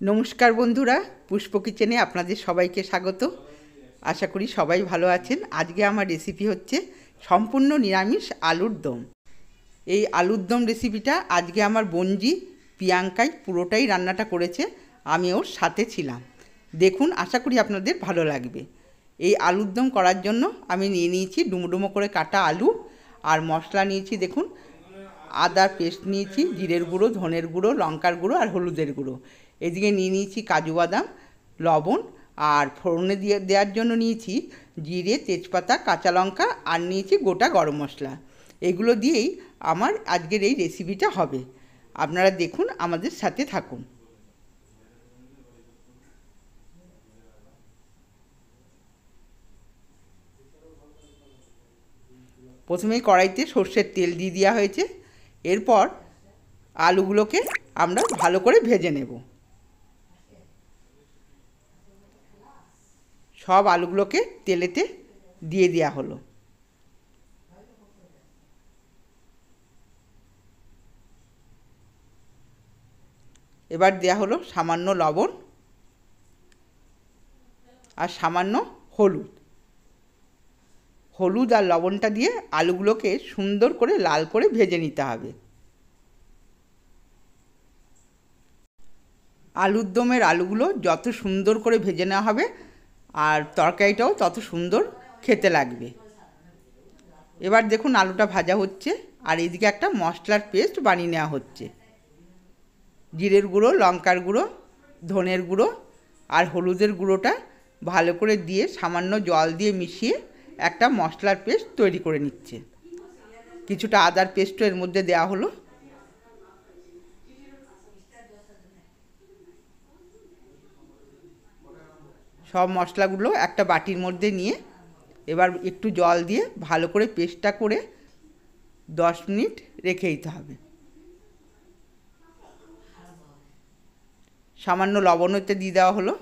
नमस्कार बंधुरा पुष्प किचेने आपनादेर सबाइके स्वागत। आशा करी सबाई भालो आछेन। आजके आमार रेसिपि होच्छे सम्पूर्ण निरामिष आलुर दम। এই আলুর দম রেসিপিটা আজকে আমার বোনজি প্রিয়াঙ্কাই পুরোটাই রান্নাটা করেছে, আমি ওর সাথে ছিলাম। দেখুন, আশা করি আপনাদের ভালো লাগবে। এই আলুর দম করার জন্য আমি নিয়ে নিয়েছি ডুমো ডুমো করে কাটা আলু আর মশলা নিয়েছি। দেখুন, আদার পেস্ট নিয়েছি, জিরের গুঁড়ো, ধনের গুঁড়ো, লঙ্কার গুঁড়ো আর হলুদের গুঁড়ো। এদিকে নিয়ে নিয়েছি কাজু বাদাম, লবণ আর ফোড়নে দিয়ে দেওয়ার জন্য নিয়েছি জিরে, তেজপাতা, কাঁচা লঙ্কা আর নিয়েছি গোটা গরম মশলা। এগুলো দিয়েই আমার আজকের এই রেসিপিটা হবে। আপনারা দেখুন, আমাদের সাথে থাকুন। প্রথমেই কড়াইতে সর্ষের তেল দিয়ে দেওয়া হয়েছে। এরপর আলুগুলোকে আমরা ভালো করে ভেজে নেব। সব আলুগুলোকে তেলেতে দিয়ে দেওয়া হলো। এবার দেওয়া হলো সামান্য লবণ আর সামান্য হলুদ। হলুদ আর লবণটা দিয়ে আলুগুলোকে সুন্দর করে লাল করে ভেজে নিতে হবে। আলুর দমের আলুগুলো যত সুন্দর করে ভেজে নেওয়া হবে আর তরকারিটাও তত সুন্দর খেতে লাগবে। এবার দেখুন, আলুটা ভাজা হচ্ছে আর এদিকে একটা মশলার পেস্ট বানিয়ে নেওয়া হচ্ছে। জিরের গুঁড়ো, লঙ্কার গুঁড়ো, ধনের গুঁড়ো আর হলুদের গুঁড়োটা ভালো করে দিয়ে সামান্য জল দিয়ে মিশিয়ে একটা মশলার পেস্ট তৈরি করে নিচ্ছে। কিছুটা আদার পেস্টও এর মধ্যে দেওয়া হলো। সব মশলাগুলো একটা বাটির মধ্যে নিয়ে এবার একটু জল দিয়ে ভালো করে পেস্টটা করে 10 মিনিট রেখে দিতে হবে। সামান্য লবণতে দিয়ে দেওয়া হলো।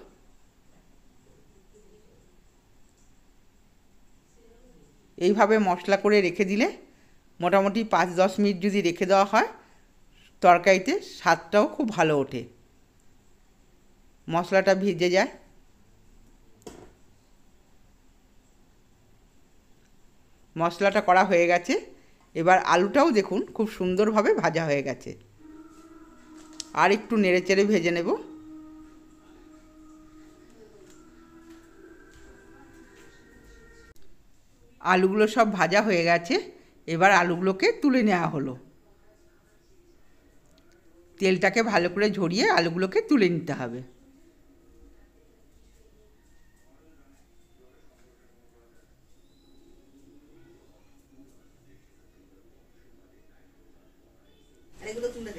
এইভাবে মশলা করে রেখে দিলে মোটামুটি 5-10 মিনিট যদি রেখে দেওয়া হয় তরকারিতে স্বাদটাও খুব ভালো ওঠে, মশলাটা ভিজে যায়। মশলাটা করা হয়ে গেছে। এবার আলুটাও দেখুন খুব সুন্দরভাবে ভাজা হয়ে গেছে। আর একটু নেড়েচেড়ে ভেজে নেব। আলুগুলো সব ভাজা হয়ে গেছে। এবার আলুগুলোকে তুলে নেওয়া হলো। তেলটাকে ভালো করে ঝরিয়ে আলুগুলোকে তুলে নিতে হবে।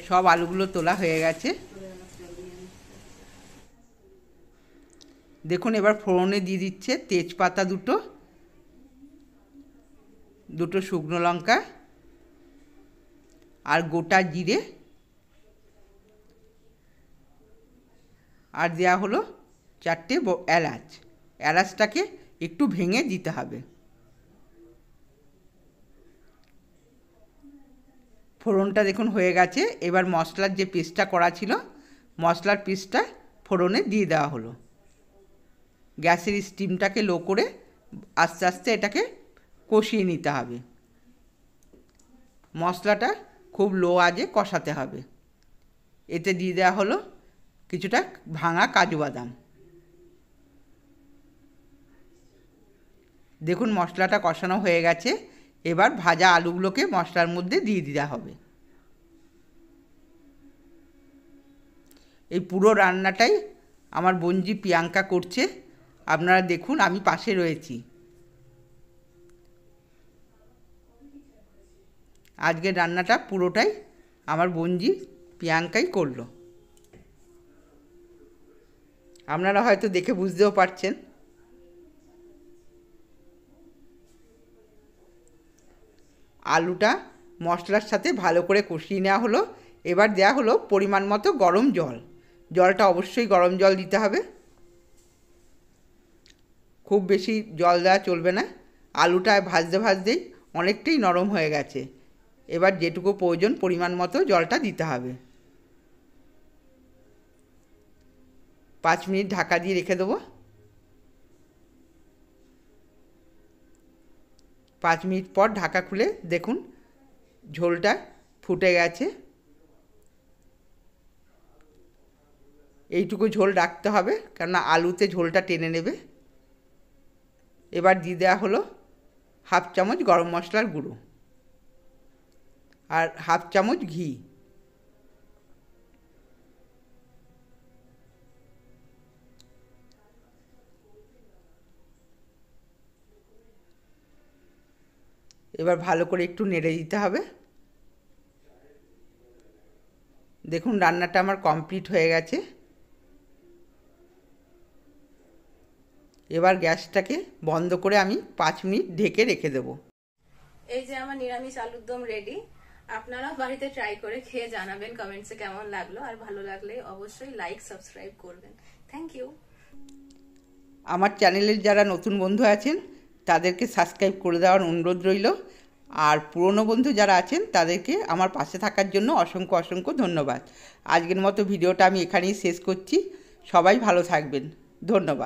সব আলুগুলো তোলা হয়ে গেছে। দেখুন, এবার ফোড়নে দিয়ে দিচ্ছে তেজপাতা দুটো শুকনো লঙ্কা আর গোটা জিরে, আর দেওয়া হলো 4টে এলাচ। এলাচটাকে একটু ভেঙে দিতে হবে। ফোড়নটা দেখুন হয়ে গেছে। এবার মশলার যে পেস্টটা করা ছিল মশলার পেস্টটা ফোড়নে দিয়ে দেওয়া হলো। গ্যাসের স্টিমটাকে লো করে আস্তে আস্তে এটাকে কষিয়ে নিতে হবে। মশলাটা খুব লো আঁচে কষাতে হবে। এতে দিয়ে দেওয়া হলো কিছুটা ভাঙা কাজু বাদাম। দেখুন, মশলাটা কষানো হয়ে গেছে। এবার ভাজা আলুগুলোকে মশলার মধ্যে দিয়ে দেওয়া হবে। এই পুরো রান্নাটাই আমার বোনজি প্রিয়াঙ্কা করছে। আপনারা দেখুন, আমি পাশে রয়েছি। আজকের রান্নাটা পুরোটাই আমার বোনজি প্রিয়াঙ্কাই করলো। আপনারা হয়তো দেখে বুঝতেও পারছেন। আলুটা মশলার সাথে ভালো করে কষিয়ে নেওয়া হলো। এবার দেওয়া হলো পরিমাণ মতো গরম জল। জলটা অবশ্যই গরম জল দিতে হবে, খুব বেশি জল দেওয়া চলবে না। আলুটা ভাজতে ভাজতেই অনেকটাই নরম হয়ে গেছে। এবার যেটুকু প্রয়োজন পরিমাণ মতো জলটা দিতে হবে। 5 মিনিট ঢাকা দিয়ে রেখে দেবো। 5 মিনিট পর ঢাকা খুলে দেখুন ঝোলটা ফুটে গেছে। এইটুকু ঝোল রাখতে হবে, কেননা আলুতে ঝোলটা টেনে নেবে। এবার দিয়ে দেওয়া হলো 1/2 চামচ গরম মশলার গুঁড়ো আর 1/2 চামচ ঘি। এবার ভালো করে একটু নেড়ে দিতে হবে। দেখুন রান্নাটা আমার কমপ্লিট হয়ে গেছে। এবার গ্যাসটাকে বন্ধ করে আমি 5 মিনিট ঢেকে রেখে দেব। এই যে আমার নিরামিষ আলুর দম রেডি। আপনারা বাড়িতে ট্রাই করে খেয়ে জানাবেন কমেন্টসে কেমন লাগলো, আর ভালো লাগলে অবশ্যই লাইক সাবস্ক্রাইব করবেন। Thank you. আমার চ্যানেলের যারা নতুন বন্ধু আছেন তাদেরকে সাবস্ক্রাইব করে দেওয়ার অনুরোধ রইল, আর পুরনো বন্ধু যারা আছেন তাদেরকে আমার পাশে থাকার জন্য অসংখ্য অসংখ্য ধন্যবাদ। আজকের মতো ভিডিওটা আমি এখানেই শেষ করছি। সবাই ভালো থাকবেন। ধন্যবাদ।